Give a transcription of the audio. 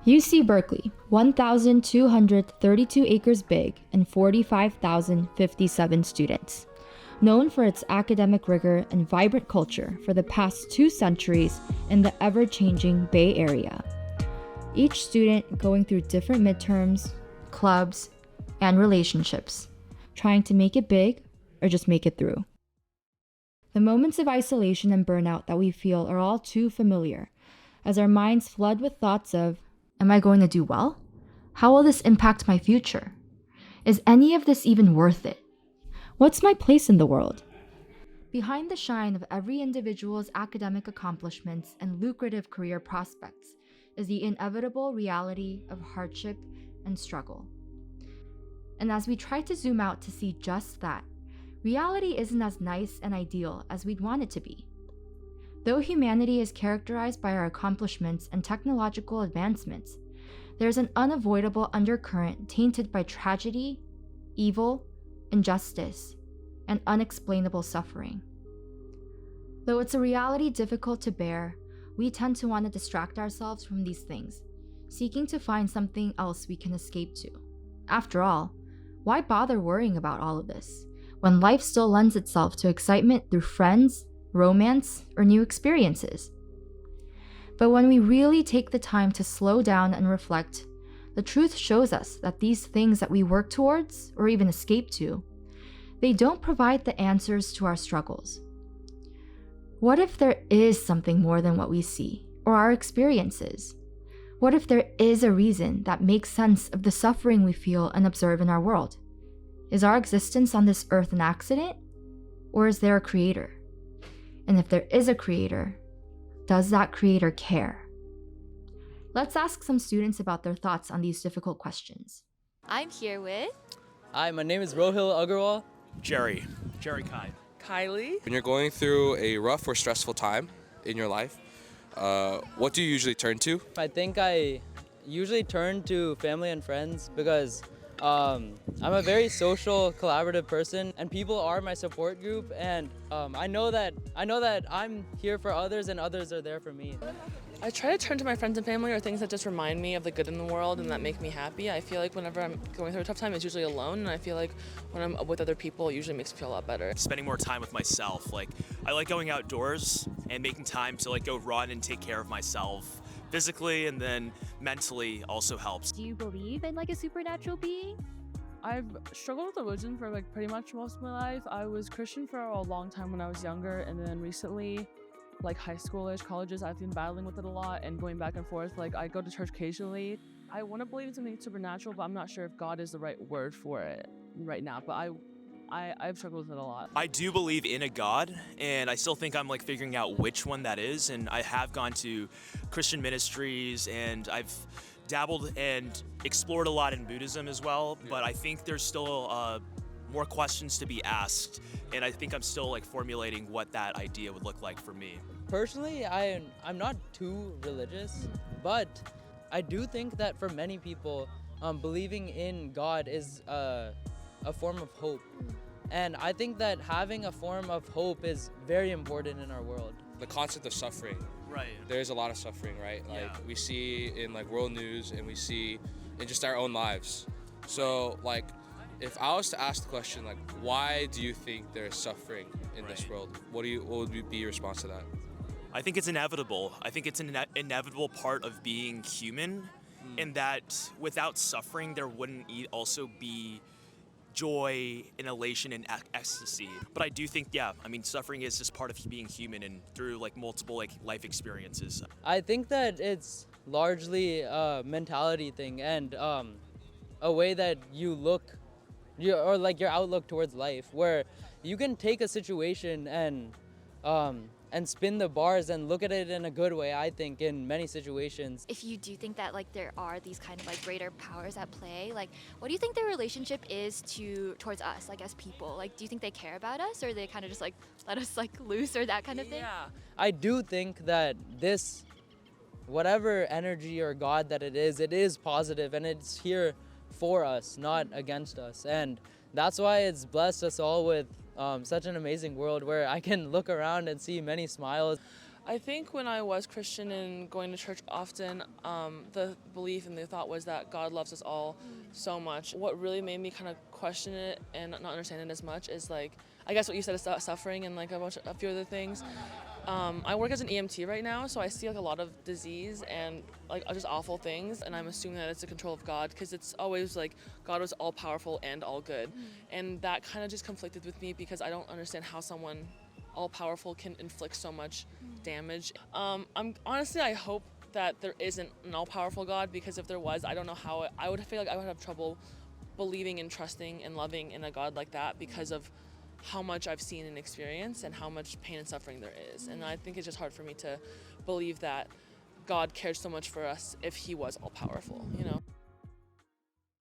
UC Berkeley, 1,232 acres big and 45,057 students. Known for its academic rigor and vibrant culture for the past 2 centuries in the ever-changing Bay Area. Each student going through different midterms, clubs, and relationships, trying to make it big or just make it through. The moments of isolation and burnout that we feel are all too familiar, as our minds flood with thoughts of, am I going to do well? How will this impact my future? Is any of this even worth it? What's my place in the world? Behind the shine of every individual's academic accomplishments and lucrative career prospects is the inevitable reality of hardship and struggle. And as we try to zoom out to see just that, reality isn't as nice and ideal as we'd want it to be. Though humanity is characterized by our accomplishments and technological advancements, there's an unavoidable undercurrent tainted by tragedy, evil, injustice, and unexplainable suffering. Though it's a reality difficult to bear, we tend to want to distract ourselves from these things, seeking to find something else we can escape to. After all, why bother worrying about all of this, when life still lends itself to excitement through friends, romance, or new experiences? But when we really take the time to slow down and reflect, the truth shows us that these things that we work towards, or even escape to, they don't provide the answers to our struggles. What if there is something more than what we see, or our experiences? What if there is a reason that makes sense of the suffering we feel and observe in our world? Is our existence on this earth an accident, or is there a creator? And if there is a creator, does that creator care? Let's ask some students about their thoughts on these difficult questions. I'm here with... Hi, my name is Rohil Agarwal. Jerry Kai. Kylie. When you're going through a rough or stressful time in your life, what do you usually turn to? I think I usually turn to family and friends because I'm a very social, collaborative person, and people are my support group. And I know that I'm here for others, and others are there for me. I try to turn to my friends and family or things that just remind me of the good in the world and that make me happy. I feel like whenever I'm going through a tough time, it's usually alone, and I feel like when I'm with other people, it usually makes me feel a lot better. Spending more time with myself. I like going outdoors and making time to go run and take care of myself. Physically and then mentally also helps. Do you believe in a supernatural being? I've struggled with religion for pretty much most of my life. I was Christian for a long time when I was younger, and then recently, high schoolish, colleges, I've been battling with it a lot and going back and forth. I go to church occasionally. I want to believe in something supernatural, but I'm not sure if God is the right word for it right now. But I've struggled with it a lot. I do believe in a God, and I still think I'm figuring out which one that is. And I have gone to Christian ministries, and I've dabbled and explored a lot in Buddhism as well. But I think there's still more questions to be asked, and I think I'm still formulating what that idea would look like for me. Personally, I'm not too religious, but I do think that for many people, believing in God is a form of hope. And I think that having a form of hope is very important in our world. The concept of suffering. Right. There's a lot of suffering, right? Yeah. We see in world news, and we see in just our own lives. So if I was to ask the question why do you think there is suffering in this world, what would be your response to that? I think it's inevitable. I think it's an inevitable part of being human, in that without suffering, there wouldn't also be joy and elation and ecstasy. But I do think, suffering is just part of being human, and through multiple life experiences. I think that it's largely a mentality thing and a way that you look, or your outlook towards life, where you can take a situation and spin the bars and look at it in a good way, I think, in many situations. If you do think that there are these kind of greater powers at play, what do you think their relationship is towards us, as people? Do you think they care about us, or they kind of just let us loose, or that kind of thing? Yeah, I do think that this, whatever energy or God that it is positive, and it's here for us, not against us. And that's why it's blessed us all with such an amazing world where I can look around and see many smiles. I think when I was Christian and going to church often, the belief and the thought was that God loves us all so much. What really made me kind of question it and not understand it as much is like, I guess what you said is suffering and like a few other things. I work as an EMT right now, so I see like a lot of disease and like just awful things, and I'm assuming that it's the control of God because it's always like God was all powerful and all good, and that kind of just conflicted with me because I don't understand how someone all powerful can inflict so much damage. I hope that there isn't an all powerful God, because if there was, I don't know how I would feel like I would have trouble believing and trusting and loving in a God like that because of how much I've seen and experienced and how much pain and suffering there is. And I think it's just hard for me to believe that God cared so much for us if he was all powerful, you know?